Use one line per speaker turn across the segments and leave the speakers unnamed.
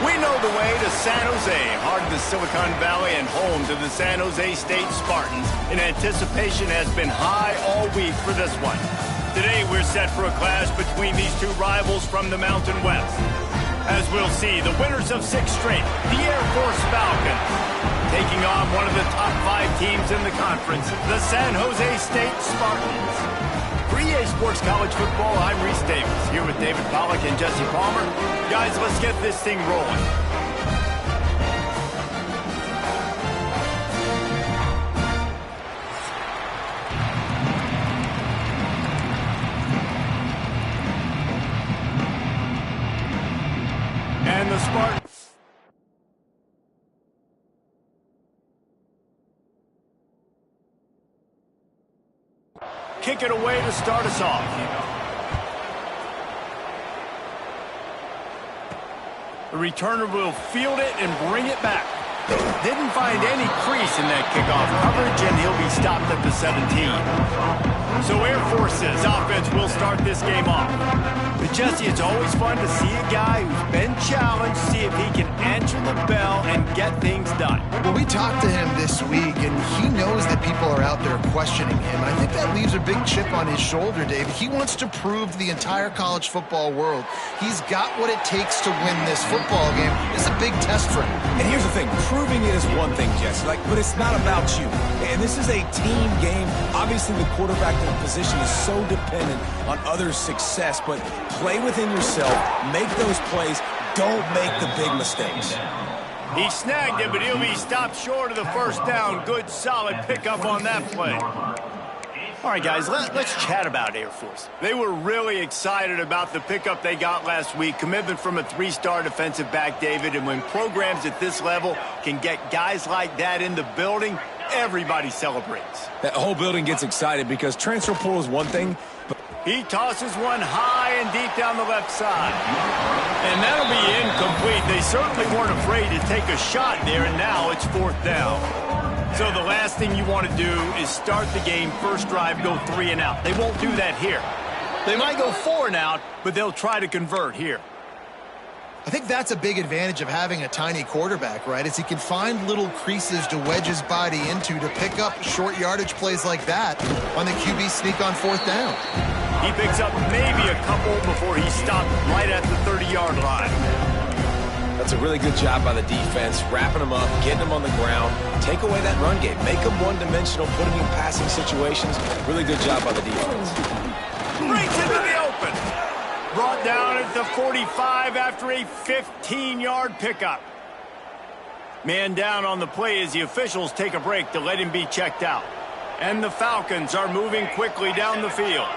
We know the way to San Jose, heart of the Silicon Valley and home to the San Jose State Spartans. And anticipation has been high all week for this one. Today we're set for a clash between these two rivals from the Mountain West. As we'll see, the winners of 6 straight, the Air Force Falcons, taking on one of the top 5 teams in the conference, the San Jose State Spartans. For EA Sports College Football, I'm Reese Davis, here with David Pollack and Jesse Palmer. Guys, let's get this thing rolling. And the Spartans. Kick it away to start us off. The returner will field it and bring it back. Didn't find any crease in that kickoff coverage, and he'll be stopped at the 17. So Air Force's offense will start this game off. But Jesse, it's always fun to see a guy who's been challenged, see if he can answer the bell and get things done.
Well, we talked to him this week, and he knows that people are out there questioning him. I think that leaves a big chip on his shoulder, David. He wants to prove to the entire college football world he's got what it takes to win this football game. It's a big test for him.
And here's the thing, proving it is one thing, Jesse, but it's not about you. And this is a team game. Obviously, the quarterback in the position is so dependent on others' success, but play within yourself, make those plays, don't make the big mistakes.
He snagged it, but he'll be stopped short of the first down. Good, solid pickup on that play. All right, guys, let's chat about Air Force. They were really excited about the pickup they got last week. Commitment from a 3-star defensive back, David. And when programs at this level can get guys like that in the building, everybody celebrates.
That whole building gets excited because transfer portal is one thing, but
he tosses one high and deep down the left side. And that'll be incomplete. They certainly weren't afraid to take a shot there, and now it's 4th down. So the last thing you want to do is start the game, first drive, go 3 and out. They won't do that here. They might go 4 and out, but they'll try to convert here.
I think that's a big advantage of having a tiny quarterback, right? Is he can find little creases to wedge his body into to pick up short yardage plays like that on the QB sneak on 4th down.
He picks up maybe a couple before he's stopped right at the 30-yard line.
That's a really good job by the defense, wrapping them up, getting them on the ground, take away that run game, make them one-dimensional, put them in passing situations. Really good job by the defense.
Breaks into the open. Brought down at the 45 after a 15-yard pickup. Man down on the play as the officials take a break to let him be checked out. And the Falcons are moving quickly down the field.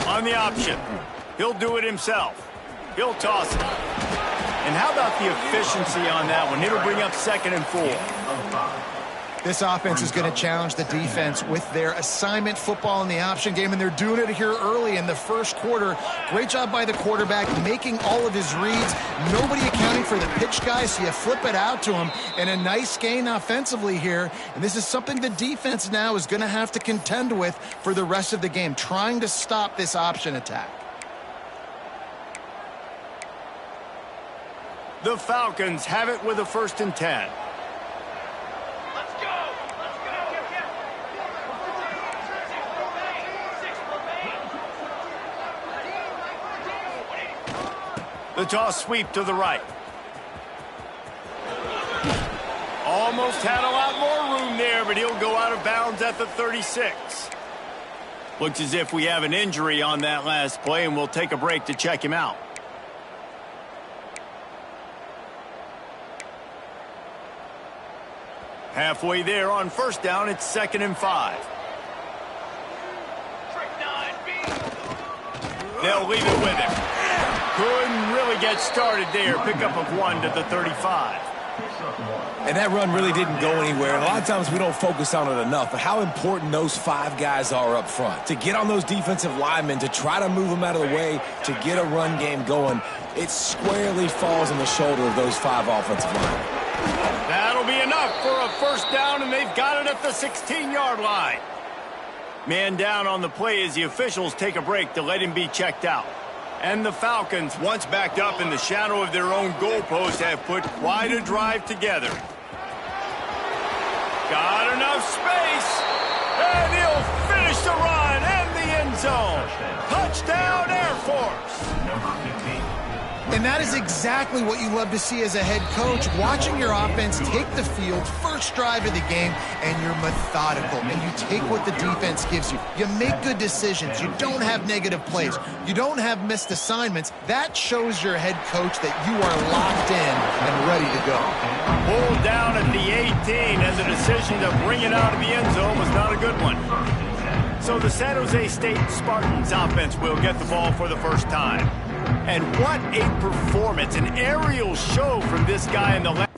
On the option, he'll do it himself. He'll toss it. And how about the efficiency on that one? It'll bring up 2nd and 4.
This offense is going to challenge the defense with their assignment football in the option game, and they're doing it here early in the first quarter. Great job by the quarterback, making all of his reads. Nobody accounting for the pitch guy, so you flip it out to him, and a nice gain offensively here. And this is something the defense now is going to have to contend with for the rest of the game, trying to stop this option attack.
The Falcons have it with a 1st and 10. The toss sweep to the right. Almost had a lot more room there, but he'll go out of bounds at the 36. Looks as if we have an injury on that last play, and we'll take a break to check him out. Halfway there on 1st down, it's 2nd and 5. They'll leave it with him. Couldn't really get started there. Pickup of 1 to the 35.
And that run really didn't go anywhere. And a lot of times we don't focus on it enough, but how important those 5 guys are up front. To get on those defensive linemen, to try to move them out of the way, to get a run game going, it squarely falls on the shoulder of those 5 offensive linemen.
That'll be enough for a 1st down, and they've got it at the 16-yard line. Man down on the play as the officials take a break to let him be checked out. And the Falcons, once backed up in the shadow of their own goalpost, have put quite a drive together. Got enough space, and he'll finish the run and the end zone. Touchdown, Air Force.
Number 15.
And that is exactly what you love to see as a head coach, watching your offense take the field, first drive of the game, and you're methodical, and you take what the defense gives you. You make good decisions. You don't have negative plays. You don't have missed assignments. That shows your head coach that you are locked in and ready to go.
Pulled down at the 18, and the decision to bring it out of the end zone was not a good one. So the San Jose State Spartans offense will get the ball for the first time. And what a performance, an aerial show from this guy in the left.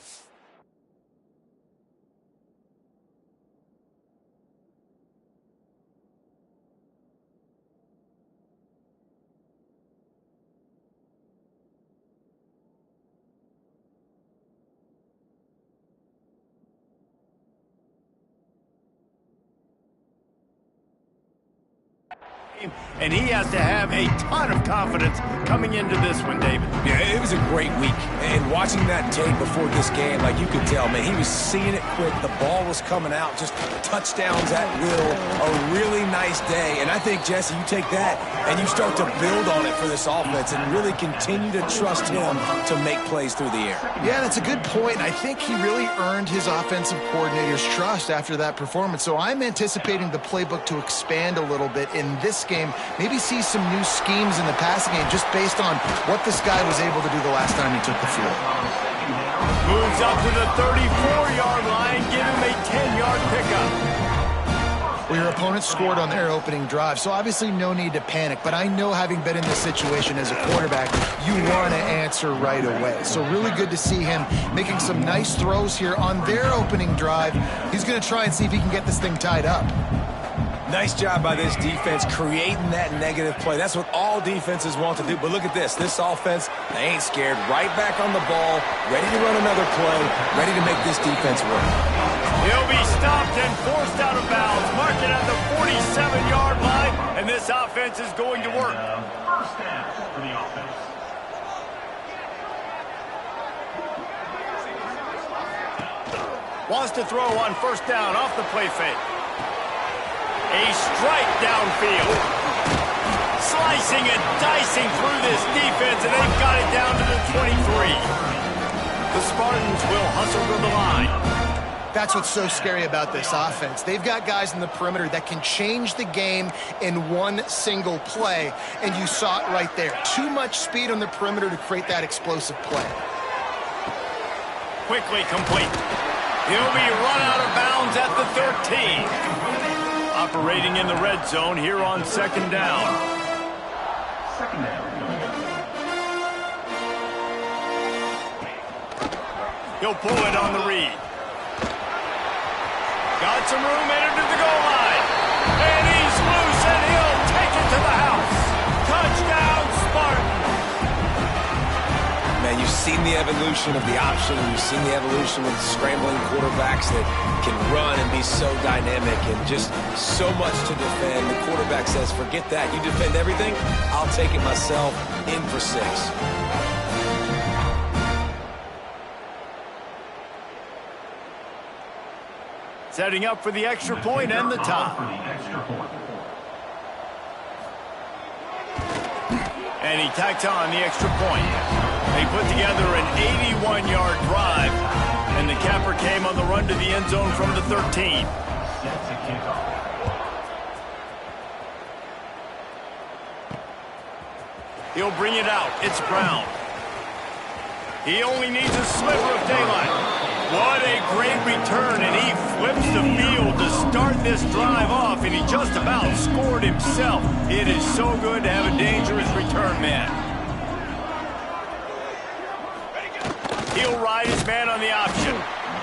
And he has to have a ton of confidence coming into this one, David.
Yeah, it was a great week. And watching that tape before this game, like you could tell, man, he was seeing it quick. The ball was coming out, just touchdowns at will. A really nice day. And I think, Jesse, you take that and you start to build on it for this offense and really continue to trust him to make plays through the air.
Yeah, that's a good point. I think he really earned his offensive coordinator's trust after that performance. So I'm anticipating the playbook to expand a little bit in this game. Maybe see some new schemes in the passing game just based on what this guy was able to do the last time he took the field.
Moves up to the 34-yard line, give him a 10-yard pickup.
Well, your opponent scored on their opening drive, so obviously no need to panic. But I know, having been in this situation as a quarterback, you want to answer right away. So really good to see him making some nice throws here on their opening drive. He's going to try and see if he can get this thing tied up.
Nice job by this defense creating that negative play. That's what all defenses want to do. But look at this. This offense, they ain't scared. Right back on the ball, ready to run another play, ready to make this defense work.
He'll be stopped and forced out of bounds. Mark it at the 47-yard line, and this offense is going to work.
First down for the offense.
Wants to throw on first down off the play fake. A strike downfield. Slicing and dicing through this defense, and they've got it down to the 23. The Spartans will hustle to the line.
That's what's so scary about this offense. They've got guys in the perimeter that can change the game in one single play, and you saw it right there. Too much speed on the perimeter to create that explosive play.
Quickly complete. He'll be run out of bounds at the 13. Operating in the red zone here on second down.
Second down.
He'll pull it on the read. Got some room, entered to the goal line. And he's loose, and he'll take it to the house. Touchdown, Spartans.
Man, you've seen the evolution of the option, and you've seen the evolution of scrambling quarterbacks that can run and be so dynamic and just so much to defend. The quarterback says, forget that. You defend everything, I'll take it myself. In for 6.
Setting up for the extra point and the tie. And he tacks on the extra point. They put together an 81-yard drive, and the capper came on the run to the end zone from the 13. He'll bring it out. It's Brown. He only needs a sliver of daylight. What a great return, and he flips the field to start this drive off, and he just about scored himself. It is so good to have a dangerous return man. He'll ride his man on the option.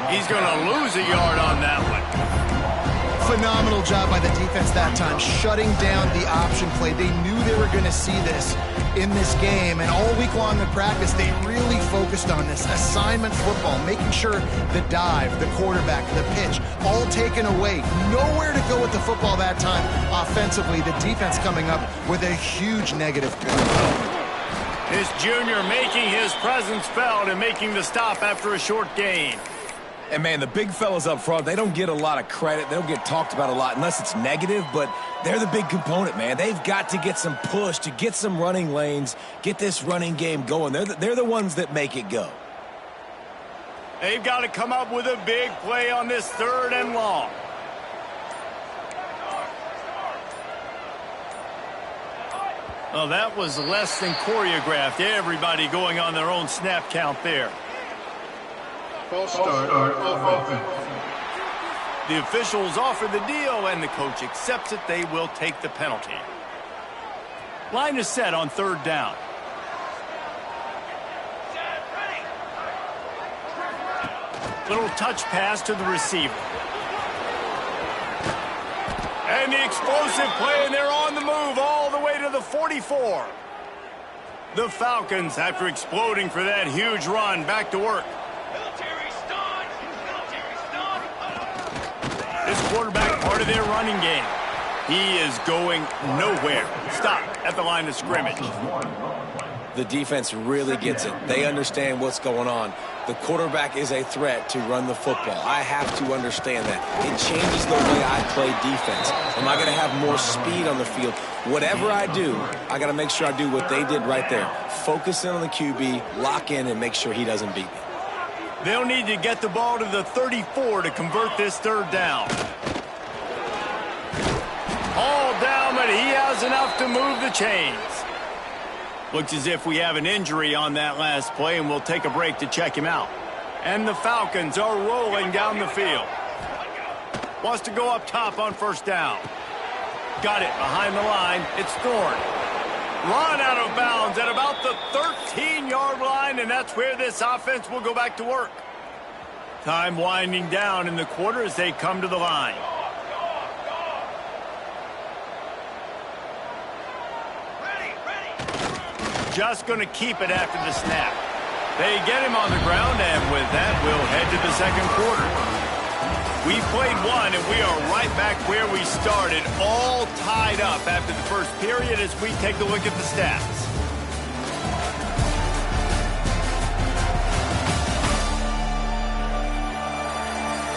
He's going to lose a yard on that one.
Phenomenal job by the defense that time, shutting down the option play. They knew they were going to see this in this game, and all week long in practice, they really focused on this assignment football, making sure the dive, the quarterback, the pitch, all taken away. Nowhere to go with the football that time offensively. The defense coming up with a huge negative play.
This junior making his presence felt and making the stop after a short gain.
And, man, the big fellas up front, they don't get a lot of credit. They don't get talked about a lot unless it's negative, but they're the big component, man. They've got to get some push, to get some running lanes, get this running game going. They're the ones that make it go.
They've got to come up with a big play on this 3rd and long. Well, that was less than choreographed. Everybody going on their own snap count there.
False start off offense.
The officials offer the deal, and the coach accepts it. They will take the penalty. Line is set on 3rd down. Little touch pass to the receiver. And the explosive play, and they're on the move all the way to the 44. The Falcons, after exploding for that huge run, back to work. This quarterback, part of their running game. He is going nowhere. Stop at the line of scrimmage.
The defense really gets it. They understand what's going on. The quarterback is a threat to run the football. I have to understand that. It changes the way I play defense. Am I going to have more speed on the field? Whatever I do, I got to make sure I do what they did right there. Focus in on the QB, lock in, and make sure he doesn't beat me.
They'll need to get the ball to the 34 to convert this 3rd down. All down, but he has enough to move the chains. Looks as if we have an injury on that last play, and we'll take a break to check him out. And the Falcons are rolling down the field. Wants to go up top on 1st down. Got it behind the line. It's Thorne. Run out of bounds at about the 13-yard line, and that's where this offense will go back to work. Time winding down in the quarter as they come to the line. Just going to keep it after the snap. They get him on the ground, and with that, we'll head to the 2nd quarter. We played one, and we are right back where we started, all tied up after the 1st period as we take a look at the stats.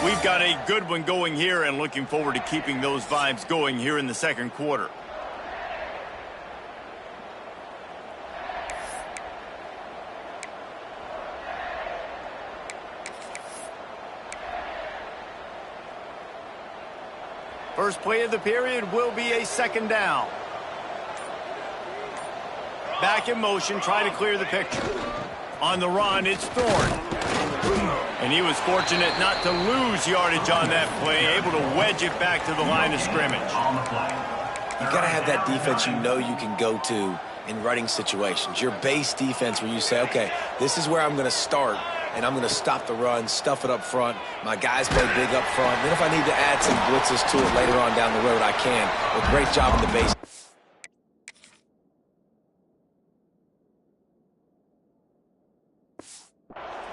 We've got a good one going here, and looking forward to keeping those vibes going here in the 2nd quarter. First play of the period will be a 2nd down. Back in motion, trying to clear the picture. On the run, it's Thorne. And he was fortunate not to lose yardage on that play, able to wedge it back to the line of scrimmage.
You've got to have that defense you know you can go to in running situations. Your base defense where you say, okay, this is where I'm going to start. And I'm going to stop the run, stuff it up front. My guys play big up front. Then if I need to add some blitzes to it later on down the road, I can. A great job in the base.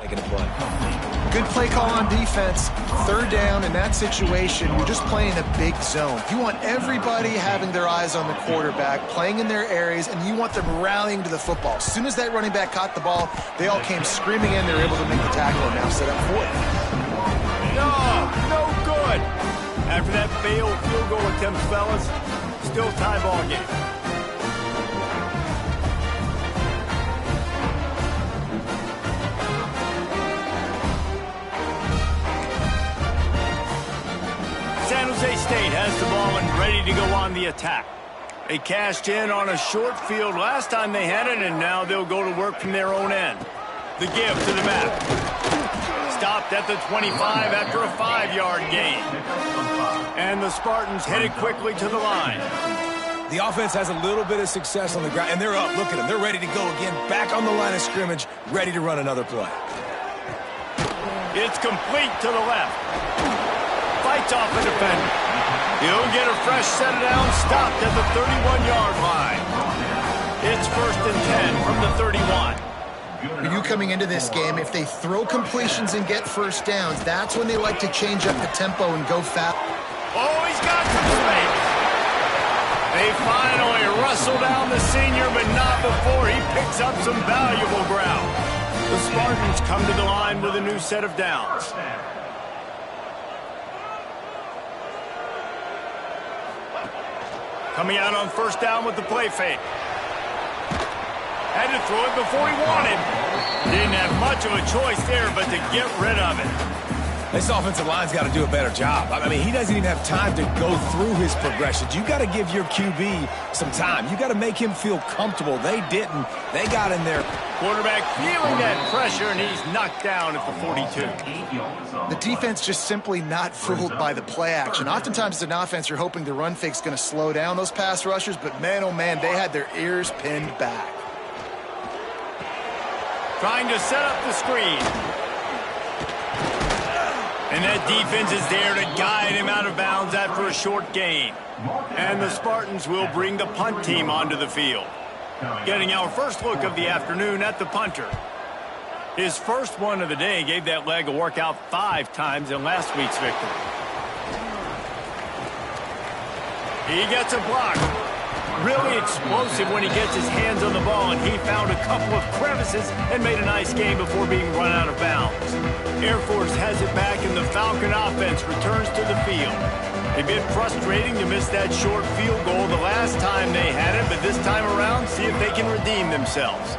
Making a play.
Good play call on defense. 3rd down in that situation, you're just playing a big zone. You want everybody having their eyes on the quarterback, playing in their areas, and you want them rallying to the football. As soon as that running back caught the ball, they all came screaming in. They were able to make the tackle and now set up for it.
No good. After that failed field goal attempt, fellas, still tie ball game. San Jose State has the ball and ready to go on the attack. They cashed in on a short field last time they had it, and now they'll go to work from their own end. The give to the back. Stopped at the 25 after a 5-yard gain. And the Spartans headed quickly to the line.
The offense has a little bit of success on the ground, and they're up. Look at them. They're ready to go again. Back on the line of scrimmage, ready to run another play.
It's complete to the left. Fights off the defender. He'll get a fresh set down, stopped at the 31-yard line. It's 1st and 10 from the 31.
For you coming into this game, if they throw completions and get 1st downs, that's when they like to change up the tempo and go fast.
Oh, he's got some space. They finally wrestle down the senior, but not before he picks up some valuable ground. The Spartans come to the line with a new set of downs. Coming out on first down with the play fake. Had to throw it before he wanted. Didn't have much of a choice there, but to get rid of it.
This offensive line's got to do a better job. I mean, he doesn't even have time to go through his progressions. You got to give your QB some time. You got to make him feel comfortable. They didn't. They got in there.
Quarterback feeling that pressure, and he's knocked down at the 42.
The defense just simply not fooled by the play action. Oftentimes as an offense, you're hoping the run fake's going to slow down those pass rushers, but man, oh man, they had their ears pinned back.
Trying to set up the screen. And that defense is there to guide him out of bounds after a short gain. And the Spartans will bring the punt team onto the field. Getting our first look of the afternoon at the punter. His first one of the day gave that leg a workout 5 times in last week's victory. He gets a block. Really explosive when he gets his hands on the ball, and he found a couple of crevices and made a nice game before being run out of bounds. Air Force has it back, and the Falcon offense returns to the field. A bit frustrating to miss that short field goal the last time they had it, but this time around, see if they can redeem themselves.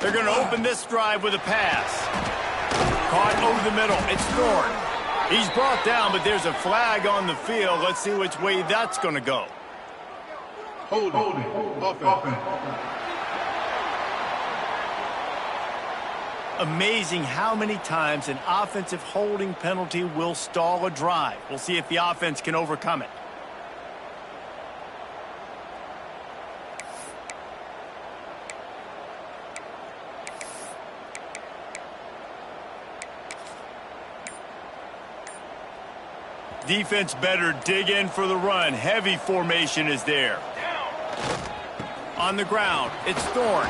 They're going to open this drive with a pass. Caught over the middle. It's Thorne. He's brought down, but there's a flag on the field. Let's see which way that's going to go.
Holding. Offense.
Amazing how many times an offensive holding penalty will stall a drive. We'll see if the offense can overcome it. Defense better dig in for the run. Heavy formation is there. On the ground, it's Thorne.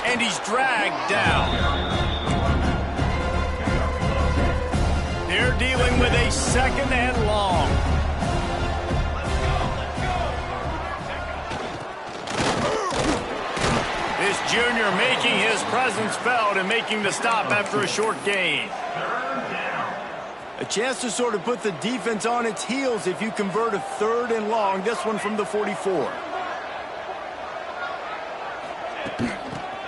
And he's dragged down. They're dealing with a second and long. This junior making his presence felt and making the stop after a short gain. A chance to sort of put the defense on its heels if you convert a third and long. This one from the 44.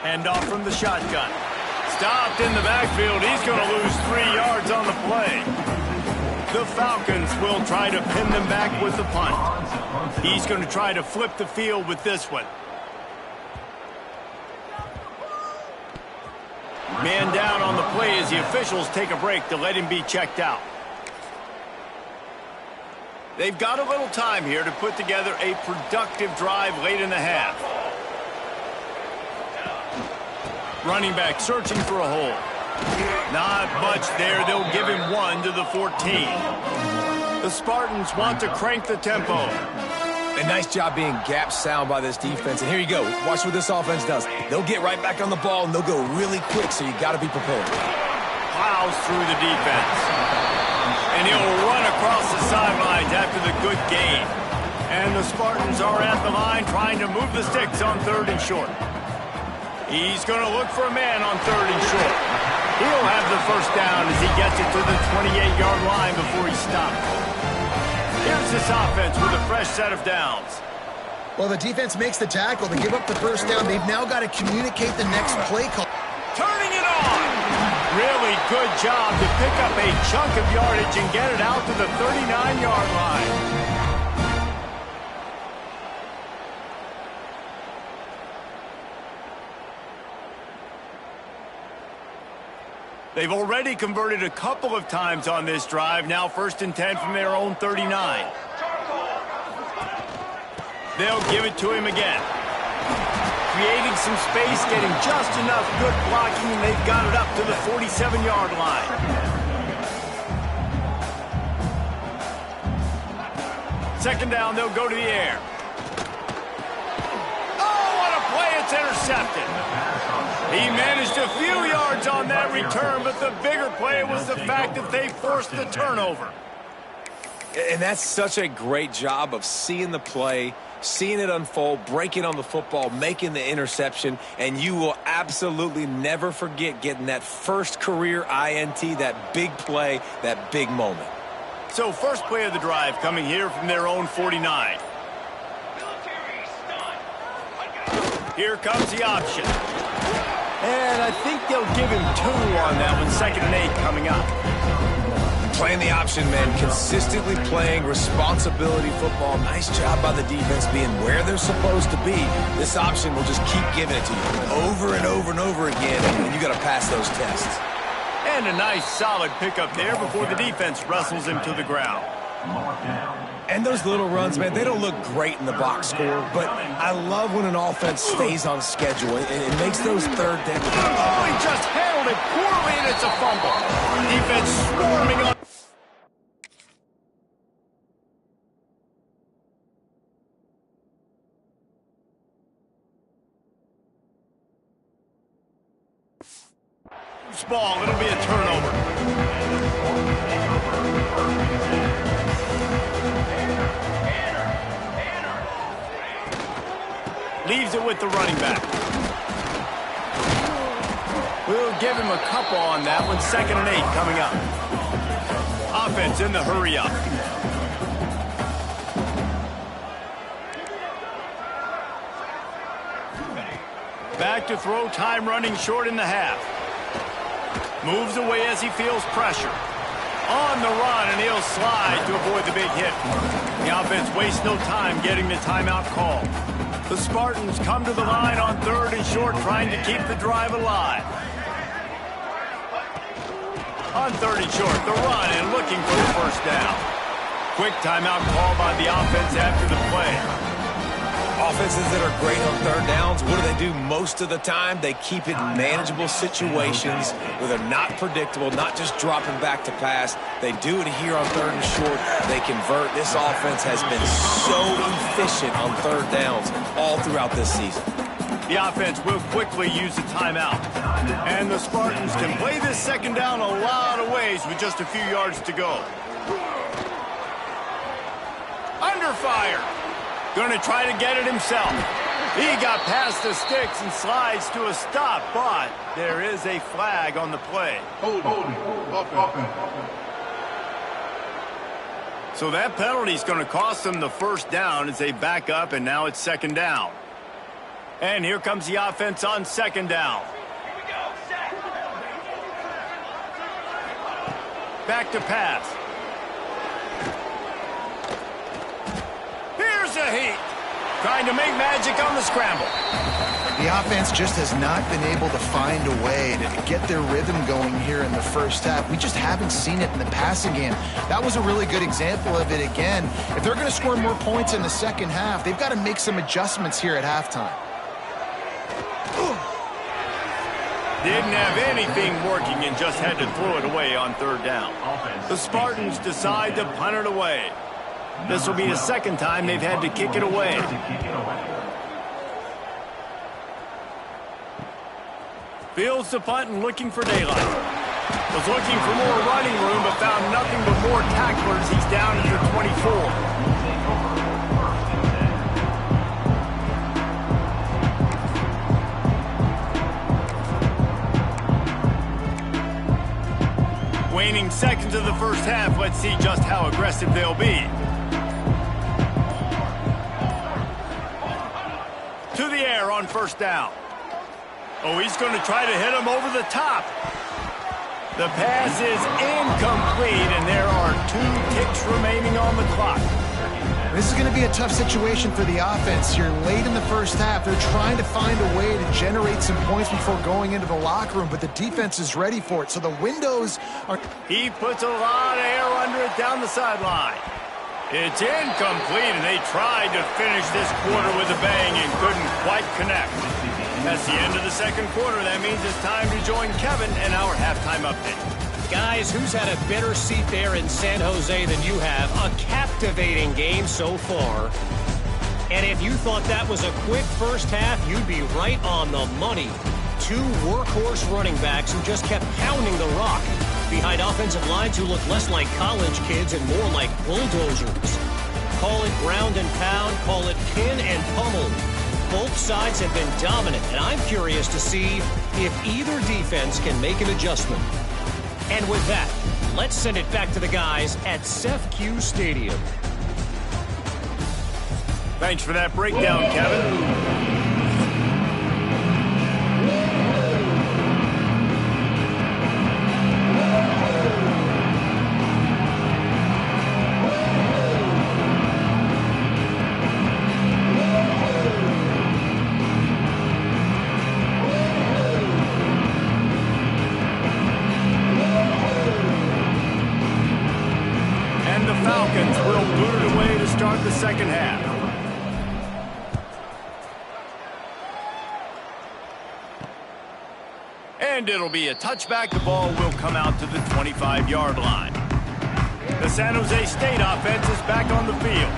Hand off from the shotgun. Stopped in the backfield. He's going to lose 3 yards on the play. The Falcons will try to pin them back with the punt. He's going to try to flip the field with this one. Man down on the play as the officials take a break to let him be checked out. They've got a little time here to put together a productive drive late in the half. Running back searching for a hole. Not much there. They'll give him 1 to the 14. The Spartans want to crank the tempo.
A nice job being gap sound by this defense. And here you go. Watch what this offense does. They'll get right back on the ball, and they'll go really quick, so you got to be prepared.
Plows through the defense. And he'll run across the sidelines after the good gain. And the Spartans are at the line trying to move the sticks on 3rd and short. He's going to look for a man on 3rd and short. He'll have the first down as he gets it to the 28-yard line before he stops. Here's this offense with a fresh set of downs.
Well, the defense makes the tackle. They give up the first down. They've now got to communicate the next play call.
Turning it on. Really good job to pick up a chunk of yardage and get it out to the 39-yard line. They've already converted a couple of times on this drive. Now 1st and 10 from their own 39. They'll give it to him again. Creating some space, getting just enough good blocking, and they've got it up to the 47-yard line. Second down, they'll go to the air. Oh, what a play. It's intercepted. He managed a few yards on that return, but the bigger play was the fact that they forced the turnover.
And that's such a great job of seeing the play, seeing it unfold, breaking on the football, making the interception, and you will absolutely never forget getting that first career INT, that big play, that big moment.
So first play of the drive coming here from their own 49. Here comes the option. And I think they'll give him 2 on that one, 2nd and 8 coming up.
Playing the option, man, consistently playing responsibility football. Nice job by the defense being where they're supposed to be. This option will just keep giving it to you over and over and over again, and you got to pass those tests.
And a nice solid pickup there before the defense wrestles him to the ground.
And those little runs, man, they don't look great in the box score, but I love when an offense stays on schedule. It makes those third down.
Oh, he just handled it poorly, and it's a fumble. Defense swarming on. Ball, it'll be a turnover. Leaves it with the running back. We'll give him a couple on that one. 2nd and 8 coming up. Offense in the hurry up. Back to throw, time running short in the half. Moves away as he feels pressure. On the run, and he'll slide to avoid the big hit. The offense wastes no time getting the timeout call. The Spartans come to the line on 3rd and short, trying to keep the drive alive. On 3rd and short, the run, and looking for the first down. Quick timeout call by the offense after the play.
Offenses that are great on 3rd downs, what do? Most of the time, they keep it in manageable situations where they're not predictable, not just dropping back to pass. They do it here on 3rd and short. They convert. This offense has been so efficient on 3rd downs all throughout this season.
The offense will quickly use the timeout. And the Spartans can play this 2nd down a lot of ways with just a few yards to go. Under fire. Going to try to get it himself. He got past the sticks and slides to a stop, but there is a flag on the play. So that penalty is going to cost them the first down as they back up, and now it's 2nd down. And here comes the offense on 2nd down. Back to pass. Here's a heat. Trying to make magic on the scramble.
The offense just has not been able to find a way to get their rhythm going here in the first half. We just haven't seen it in the passing game. That was a really good example of it again. If they're going to score more points in the second half, they've got to make some adjustments here at halftime.
Didn't have anything working and just had to throw it away on 3rd down. The Spartans decide to punt it away. This will be the 2nd time they've had to kick it away. Fields the punt and looking for daylight. Was looking for more running room, but found nothing but more tacklers. He's down at the 24. Waning seconds of the first half. Let's see just how aggressive they'll be. To the air on 1st down. Oh, he's going to try to hit him over the top. The pass is incomplete, and there are 2 ticks remaining on the clock.
This is going to be a tough situation for the offense here. Late in the first half, they're trying to find a way to generate some points before going into the locker room, but the defense is ready for it, so the windows are...
He puts a lot of air under it down the sideline. It's incomplete, and they tried to finish this quarter with a bang and couldn't quite connect. That's the end of the 2nd quarter. That means it's time to join Kevin in our halftime update.
Guys, who's had a better seat there in San Jose than you have? A captivating game so far. And if you thought that was a quick first half, you'd be right on the money. two workhorse running backs who just kept pounding the rock behind offensive lines who look less like college kids and more like bulldozers. Call it ground and pound, call it pin and pummel. Both sides have been dominant, and I'm curious to see if either defense can make an adjustment. And with that, let's send it back to the guys at SJSU Stadium.
Thanks for that breakdown, Kevin. And the Falcons will boot it away to start the second half. And it'll be a touchback. The ball will come out to the 25-yard line. The San Jose State offense is back on the field.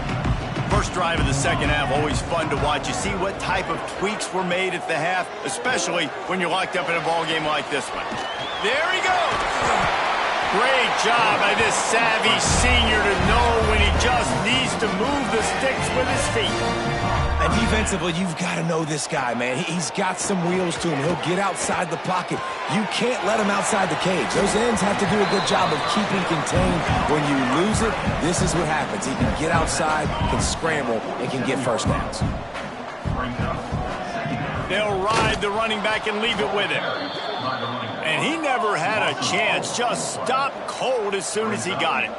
First drive of the second half, always fun to watch. You see what type of tweaks were made at the half, especially when you're locked up in a ball game like this one. There he goes. Great job by this savvy senior to know when he just needs to move the sticks with his feet.
And defensively, you've got to know this guy, man. He's got some wheels to him. He'll get outside the pocket. You can't let him outside the cage. Those ends have to do a good job of keeping contained. When you lose it, this is what happens. He can get outside, can scramble, and can get first downs.
They'll ride the running back and leave it with him. And he never had a chance. Just stopped cold as soon as he got it.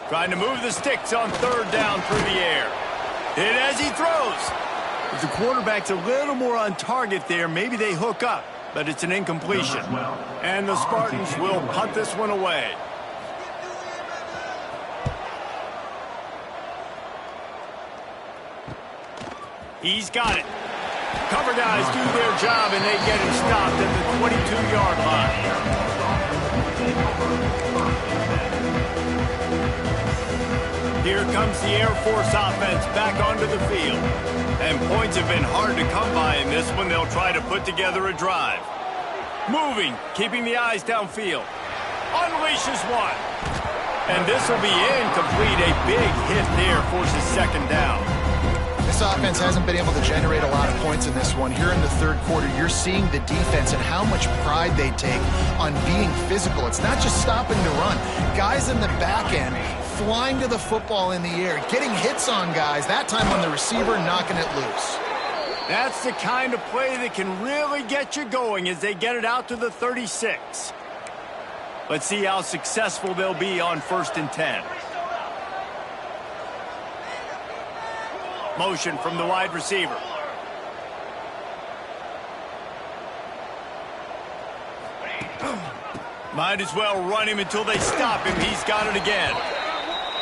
Trying to move the sticks on third down through the air. Hit as he throws. If the quarterback's a little more on target there, maybe they hook up, but it's an incompletion. And the Spartans will punt this one away. He's got it. Cover guys do their job, and they get him stopped at the 22-yard line. Here comes the Air Force offense back onto the field. And points have been hard to come by in this one. They'll try to put together a drive. Moving, keeping the eyes downfield. Unleashes one. And this will be incomplete. A big hit there forces second down.
This offense hasn't been able to generate a lot of points in this one. Here in the third quarter, you're seeing the defense and how much pride they take on being physical. It's not just stopping the run. Guys in the back end flying to the football in the air, getting hits on guys, that time on the receiver, knocking it loose.
That's the kind of play that can really get you going as they get it out to the 36. Let's see how successful they'll be on 1st and 10. Motion from the wide receiver. Might as well run him until they stop him. He's got it again.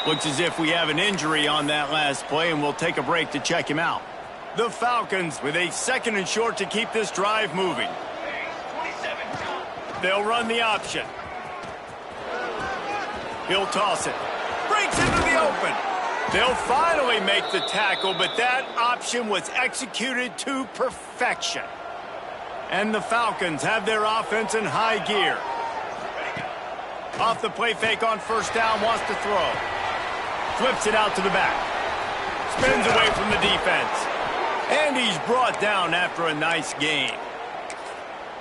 Looks as if we have an injury on that last play, and we'll take a break to check him out. The Falcons with a 2nd and short to keep this drive moving. They'll run the option. He'll toss it. Breaks into the open. They'll finally make the tackle, but that option was executed to perfection. And the Falcons have their offense in high gear. Off the play fake on 1st down, wants to throw. Flips it out to the back. Spins away from the defense. And he's brought down after a nice gain.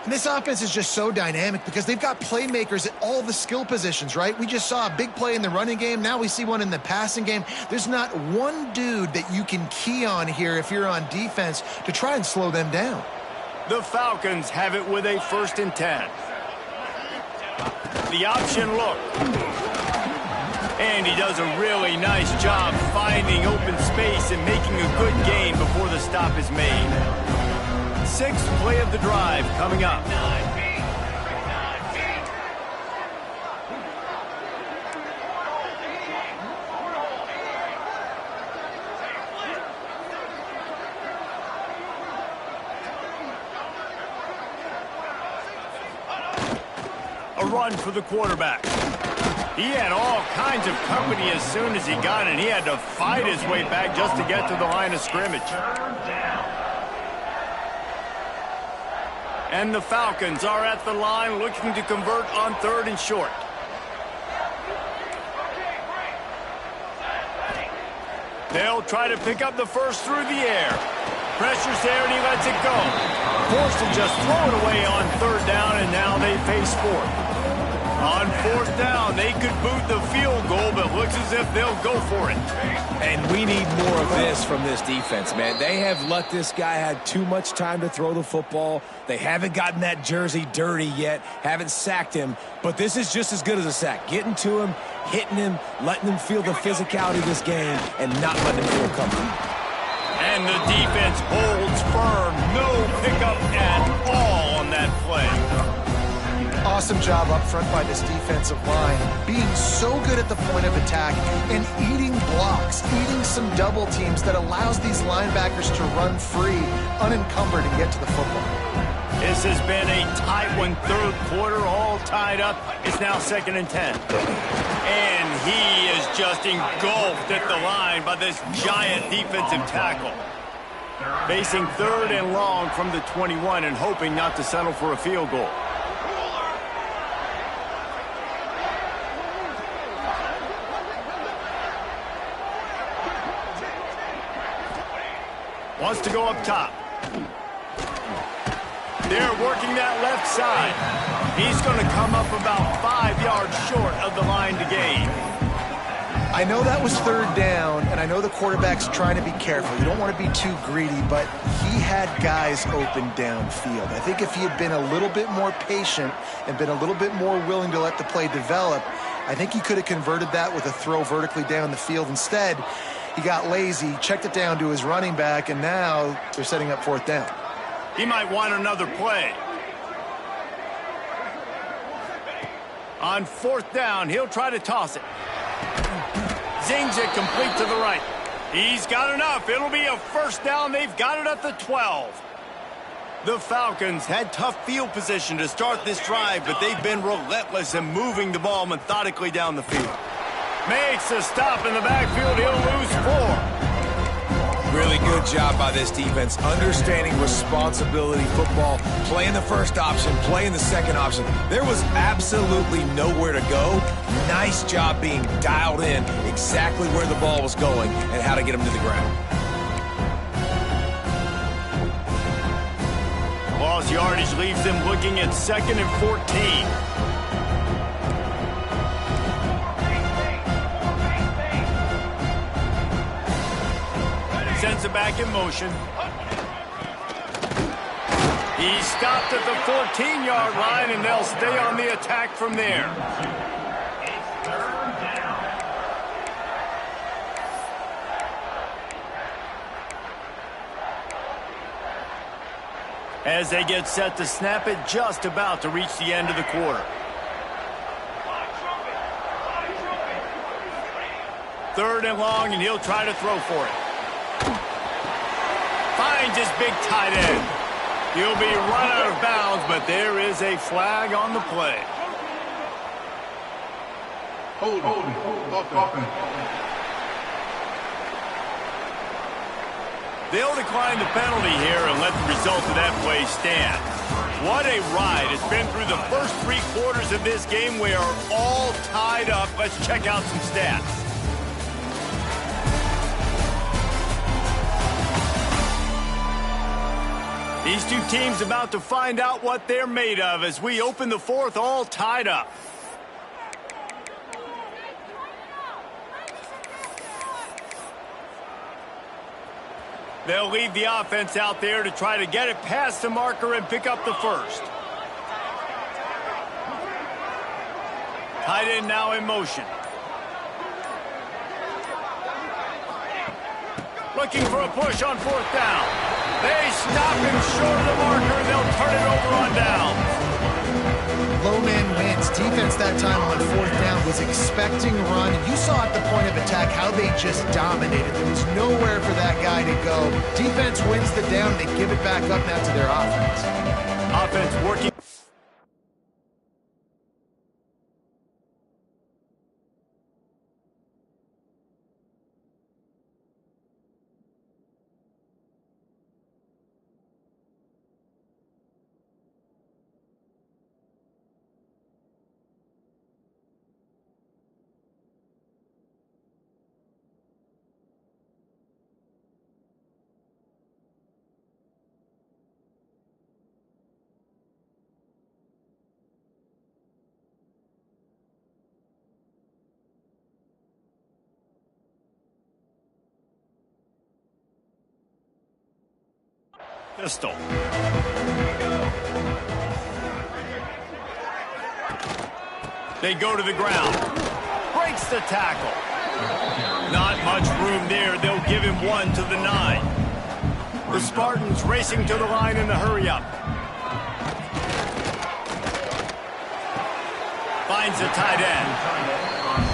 And this offense is just so dynamic because they've got playmakers at all the skill positions, right? We just saw a big play in the running game. Now we see one in the passing game. There's not one dude that you can key on here if you're on defense to try and slow them down.
The Falcons have it with a 1st and 10. The option look. And he does a really nice job finding open space and making a good gain before the stop is made. 6th play of the drive coming up. A run for the quarterback. He had all kinds of company as soon as he got it. He had to fight his way back just to get to the line of scrimmage. And the Falcons are at the line looking to convert on 3rd and short. They'll try to pick up the first through the air. Pressure's there and he lets it go. Forced to just throw it away on 3rd down, and now they face 4th. On 4th down, they could boot the field goal, but looks as if they'll go for it.
And we need more of this from this defense, man. They have let this guy have too much time to throw the football. They haven't gotten that jersey dirty yet, haven't sacked him, but this is just as good as a sack. Getting to him, hitting him, letting him feel the physicality of this game, and not letting him feel comfortable.
And the defense holds firm. No pickup at all on that play.
Awesome job up front by this defensive line, being so good at the point of attack and eating blocks, eating some double teams that allows these linebackers to run free, unencumbered, and get to the football.
This has been a tight one. 3rd quarter, all tied up. It's now 2nd and 10. And he is just engulfed at the line by this giant defensive tackle. Facing 3rd and long from the 21 and hoping not to settle for a field goal. Wants to go up top. They're working that left side. He's going to come up about 5 yards short of the line to gain.
I know that was 3rd down, and I know the quarterback's trying to be careful. You don't want to be too greedy, but he had guys open downfield. I think if he had been a little bit more patient and been a little bit more willing to let the play develop, I think he could have converted that with a throw vertically down the field. Instead, he got lazy, checked it down to his running back, and now they're setting up 4th down.
He might want another play. On 4th down, he'll try to toss it. Zings it complete to the right. He's got enough. It'll be a 1st down. They've got it at the 12. The Falcons had tough field position to start this drive, but they've been relentless in moving the ball methodically down the field. Makes a stop in the backfield. He'll lose 4.
Really good job by this defense, understanding responsibility football, playing the first option, playing the second option. There was absolutely nowhere to go. Nice job being dialed in exactly where the ball was going and how to get him to the ground.
Lost yardage leaves them looking at 2nd and 14. Sends it back in motion. He's stopped at the 14-yard line, and they'll stay on the attack from there. As they get set to snap it, just about to reach the end of the quarter. 3rd and long, and he'll try to throw for it. Finds his big tight end. He'll be run out of bounds, but there is a flag on the play.
Holding. Offense.
They'll decline the penalty here and let the result of that play stand. What a ride. It's been through the first 3 quarters of this game. We are all tied up. Let's check out some stats. These two teams about to find out what they're made of as we open the 4th all tied up. They'll leave the offense out there to try to get it past the marker and pick up the 1st. Tight end now in motion. Looking for a push on 4th down. They stop him short of the marker. They'll turn it over on downs.
Low man wins. Defense that time on 4th down was expecting run. You saw at the point of attack how they just dominated. There was nowhere for that guy to go. Defense wins the down. They give it back up now to their offense.
Offense working. Pistol. They go to the ground. Breaks the tackle. Not much room there. They'll give him one to the 9. The Spartans racing to the line in the hurry-up. Finds a tight end.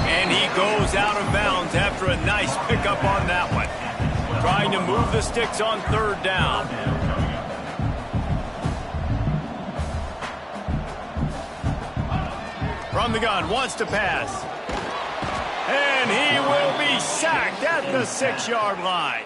And he goes out of bounds after a nice pickup on that one. Trying to move the sticks on 3rd down. From the gun, wants to pass. And he will be sacked at the 6-yard line.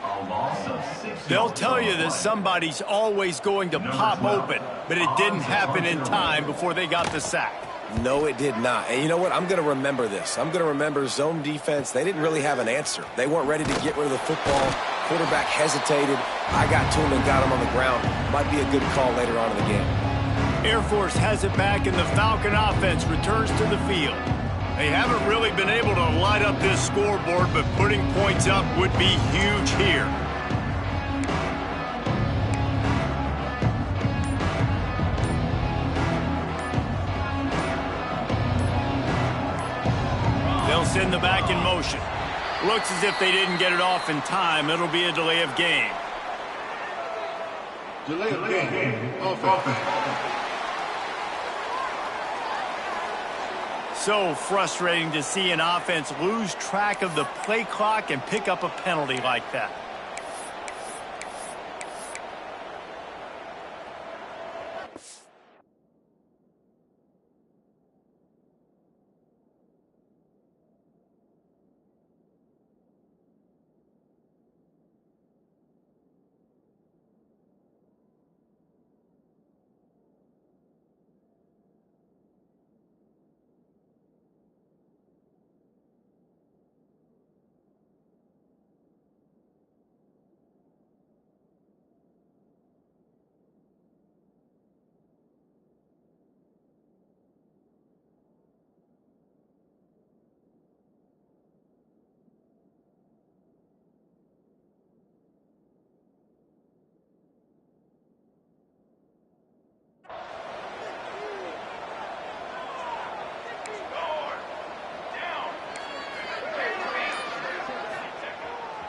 They'll tell you that somebody's always going to pop open, but it didn't happen in time before they got the sack.
No, it did not. And you know what? I'm going to remember this. I'm going to remember zone defense. They didn't really have an answer. They weren't ready to get rid of the football. Quarterback hesitated. I got to him and got him on the ground. Might be a good call later on in the game.
Air Force has it back, and the Falcon offense returns to the field. They haven't really been able to light up this scoreboard, but putting points up would be huge here. They'll send the back in motion. Looks as if they didn't get it off in time. It'll be a delay of game.
Delay of game. Offense.
So frustrating to see an offense lose track of the play clock and pick up a penalty like that.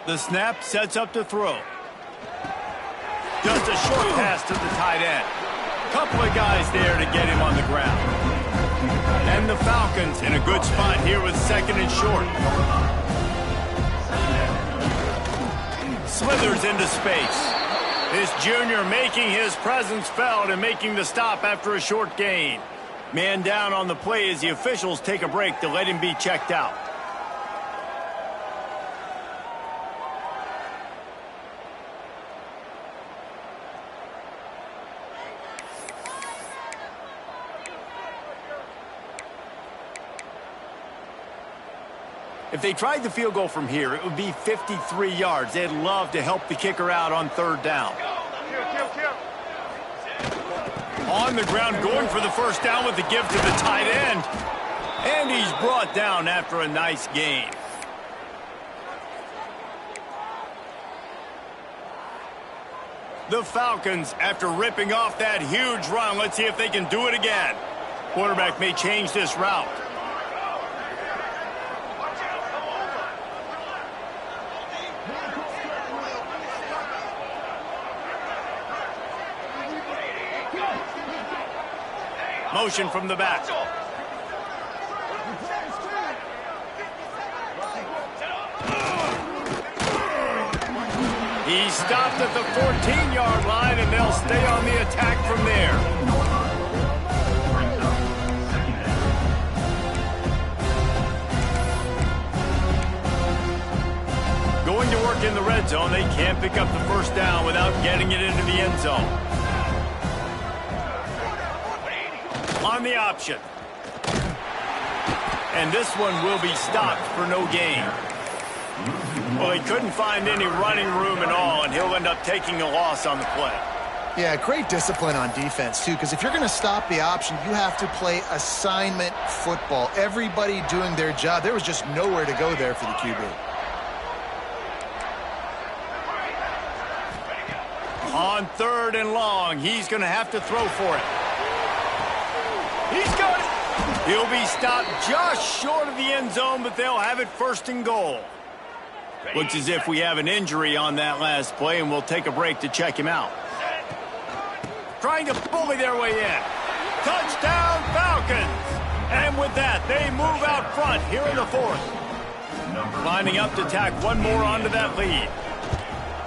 The snap sets up to throw. Just a short pass to the tight end. Couple of guys there to get him on the ground. And the Falcons in a good spot here with 2nd and short. Slithers into space. This junior making his presence felt and making the stop after a short gain. Man down on the play as the officials take a break to let him be checked out. If they tried the field goal from here, it would be 53 yards. They'd love to help the kicker out on 3rd down. On the ground, going for the 1st down with the give to the tight end. And he's brought down after a nice gain. The Falcons, after ripping off that huge run, let's see if they can do it again. Quarterback may change this route. Motion from the back. He's stopped at the 14-yard line, and they'll stay on the attack from there. Going to work in the red zone, they can't pick up the 1st down without getting it into the end zone. On the option. And this one will be stopped for no gain. Well, he couldn't find any running room at all, and he'll end up taking a loss on the play.
Yeah, great discipline on defense, too, because if you're going to stop the option, you have to play assignment football. Everybody doing their job. There was just nowhere to go there for the QB.
On 3rd and long, he's going to have to throw for it. He's got it. He'll be stopped just short of the end zone, but they'll have it 1st and goal. Looks as if we have an injury on that last play, and we'll take a break to check him out. Trying to bully their way in. Touchdown, Falcons! And with that, they move out front here in the 4th. Lining up to tack one more onto that lead.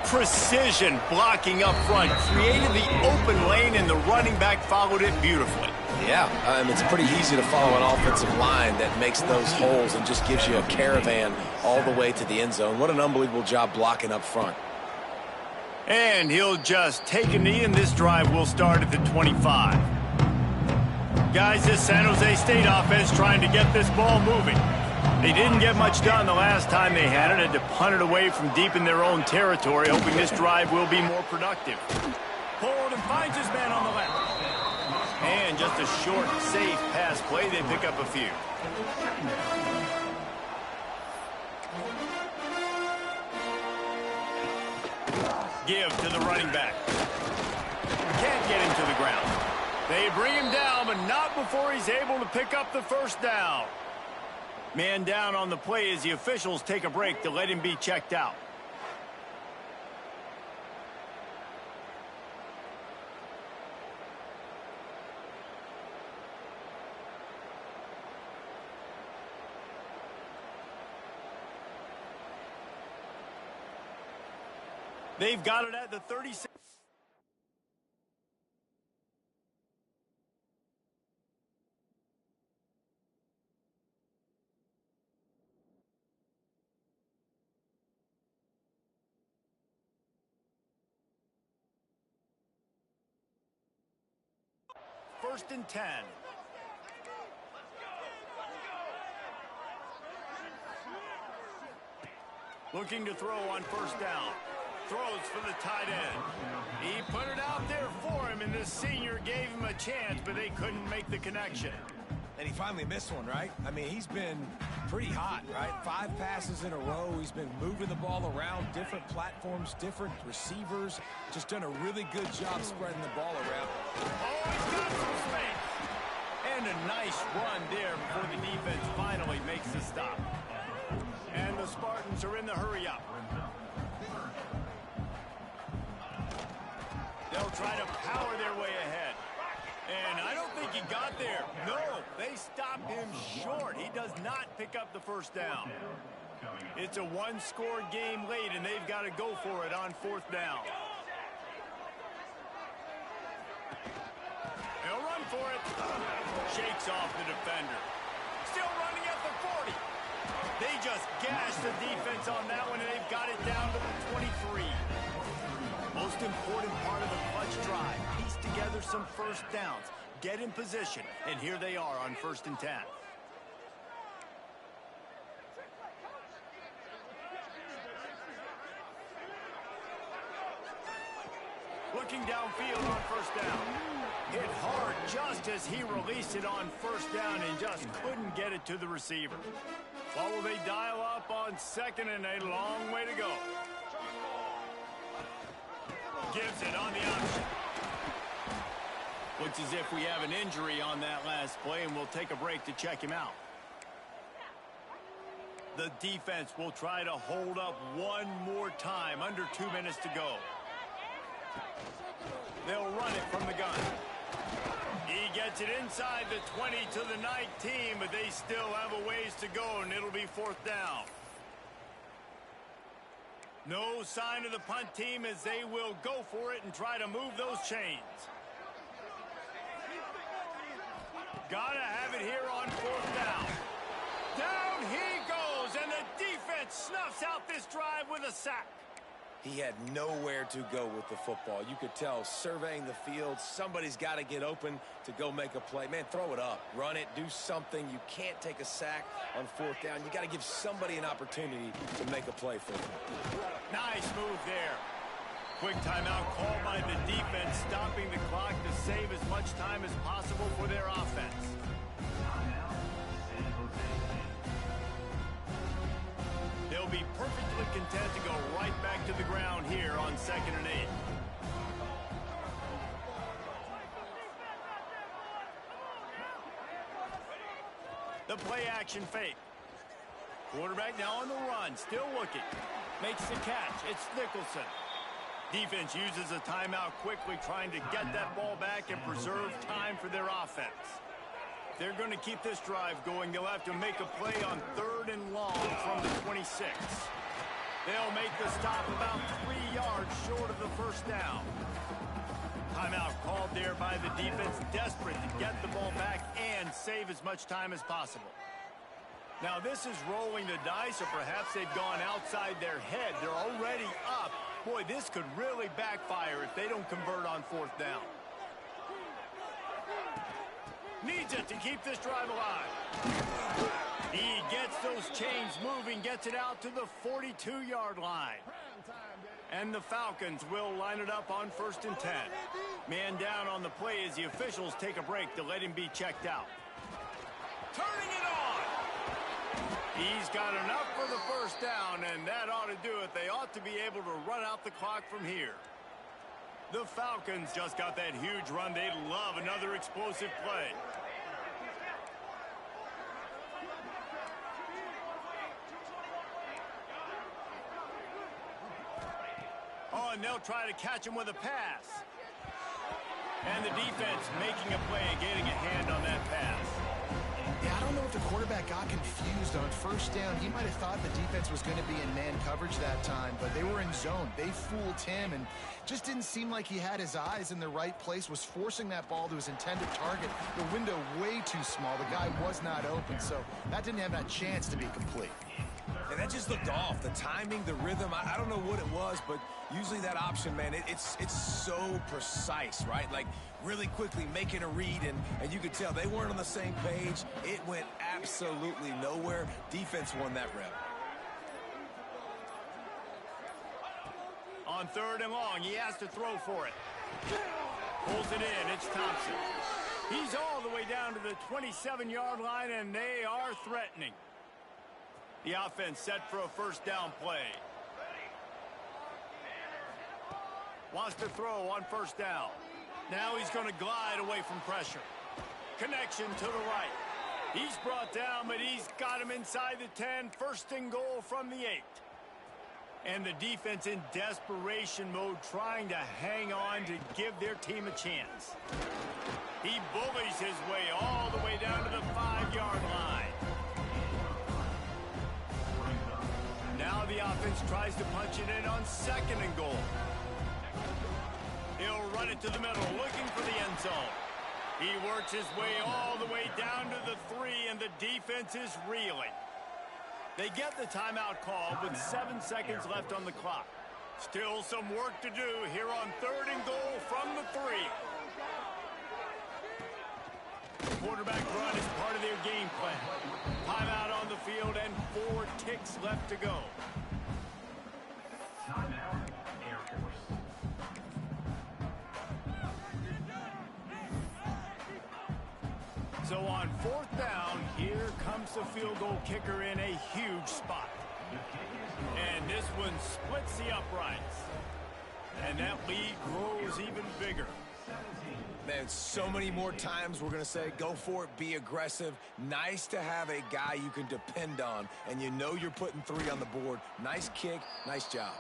Precision blocking up front. Created the open lane, and the running back followed it beautifully.
Yeah, it's pretty easy to follow an offensive line that makes those holes and just gives you a caravan all the way to the end zone. What an unbelievable job blocking up front.
And he'll just take a knee, and this drive will start at the 25. Guys, this San Jose State offense trying to get this ball moving. They didn't get much done the last time they had it. Had to punt it away from deep in their own territory, hoping this drive will be more productive. Forward and finds his man on the left. And just a short, safe pass play. They pick up a few. Give to the running back. Can't get him to the ground. They bring him down, but not before he's able to pick up the 1st down. Man down on the play as the officials take a break to let him be checked out. They've got it at the 36. First and 10. Looking to throw on 1st down. Throws for the tight end. He put it out there for him, and the senior gave him a chance, but they couldn't make the connection.
And he finally missed one, right? I mean, he's been pretty hot, right? 5 passes in a row. He's been moving the ball around, different platforms, different receivers. Just done a really good job spreading the ball around.
Oh, he's got some space. And a nice run there before the defense finally makes the stop. And the Spartans are in the hurry-up. They'll try to power their way ahead. And I don't think he got there. No, they stopped him short. He does not pick up the 1st down. It's a 1-score game late, and they've got to go for it on 4th down. They'll run for it. Shakes off the defender. Still running at the 40. They just gashed the defense on that one, and they've got it down to the 23. Most important part of the clutch drive. Piece together some 1st downs. Get in position. And here they are on 1st and 10. Looking downfield on 1st down. Hit hard just as he released it on 1st down and just couldn't get it to the receiver. What will they dial up on 2nd and a long way to go? Gives it on the option. Looks as if we have an injury on that last play, and we'll take a break to check him out. The defense will try to hold up one more time. Under 2 minutes to go. They'll run it from the gun. He gets it inside the 20 to the 19, but they still have a ways to go, and it'll be 4th down. No sign of the punt team as they will go for it and try to move those chains. Gotta have it here on 4th down. Down he goes, and the defense snuffs out this drive with a sack.
He had nowhere to go with the football. You could tell, surveying the field, somebody's got to get open to go make a play. Man, throw it up, run it, do something. You can't take a sack on 4th down. You got to give somebody an opportunity to make a play for them.
Nice move there. Quick timeout called by the defense, stopping the clock to save as much time as possible for their offense. They'll be perfectly content to go right back to the ground here on 2nd and 8. play-action fake. Quarterback now on the run, still looking. Makes the catch. It's Nicholson. Defense uses a timeout quickly, trying to get that ball back and preserve time for their offense. They're going to keep this drive going. They'll have to make a play on 3rd and long from the 26. They'll make the stop about 3 yards short of the first down. Timeout called there by the defense, desperate to get the ball back and save as much time as possible. Now this is rolling the dice, or perhaps they've gone outside their head. They're already up. Boy, this could really backfire if they don't convert on 4th down. Needs it to keep this drive alive. He gets those chains moving, gets it out to the 42-yard line. And the Falcons will line it up on 1st and 10. Man down on the play as the officials take a break to let him be checked out. Turning it on! He's got enough for the first down, and that ought to do it. They ought to be able to run out the clock from here. The Falcons just got that huge run. They'd love another explosive play. Oh, and they'll try to catch him with a pass. And the defense making a play and getting a hand on that pass.
Yeah, I don't know if the quarterback got confused on 1st down. He might have thought the defense was going to be in man coverage that time, but they were in zone. They fooled him and just didn't seem like he had his eyes in the right place, was forcing that ball to his intended target. The window way too small. The guy was not open, so that didn't have that chance to be complete.
And that just looked off. The timing, the rhythm, I don't know what it was, but usually that option, man, it's so precise, right? Like really quickly making a read, and you could tell they weren't on the same page. It went absolutely nowhere. Defense won that rep.
On 3rd and long, he has to throw for it. Pulls it in. It's Thompson. He's all the way down to the 27-yard line, and they are threatening. The offense set for a 1st down play. Wants to throw on 1st down. Now he's going to glide away from pressure. Connection to the right. He's brought down, but he's got him inside the 10. 1st and goal from the 8. And the defense in desperation mode, trying to hang on to give their team a chance. He bullies his way all the way down to the 5-yard line. Now the offense tries to punch it in on 2nd and goal. He'll run it to the middle, looking for the end zone. He works his way all the way down to the 3, and the defense is reeling. They get the timeout call with 7 seconds left on the clock. Still some work to do here on 3rd and goal from the 3. The quarterback run is part of their game plan. Timeout on the field and 4 ticks left to go.
Timeout, Air Force.
So on 4th down, here comes the field goal kicker in a huge spot. And this one splits the uprights. And that lead grows even bigger.
Man, so many more times we're going to say, go for it, be aggressive. Nice to have a guy you can depend on, and you know you're putting 3 on the board. Nice kick, nice job.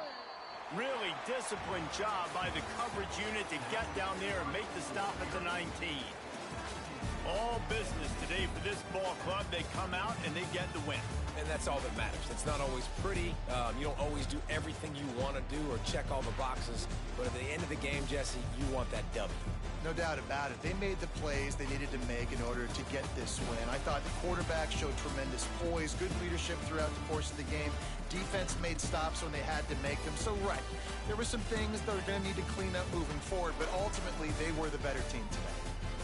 Really disciplined job by the coverage unit to get down there and make the stop at the 19. All business today for this ball club. They come out and they get the win.
And that's all that matters. It's not always pretty. You don't always do everything you want to do or check all the boxes. But at the end of the game, Jesse, you want that W.
No doubt about it. They made the plays they needed to make in order to get this win. I thought the quarterback showed tremendous poise, good leadership throughout the course of the game. Defense made stops when they had to make them. So, right, there were some things that are going to need to clean up moving forward, but ultimately they were the better team today.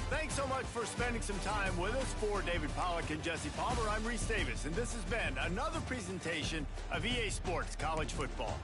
Thanks so much for spending some time with us. For David Pollack and Jesse Palmer, I'm Reese Davis, and this has been another presentation of EA Sports College Football.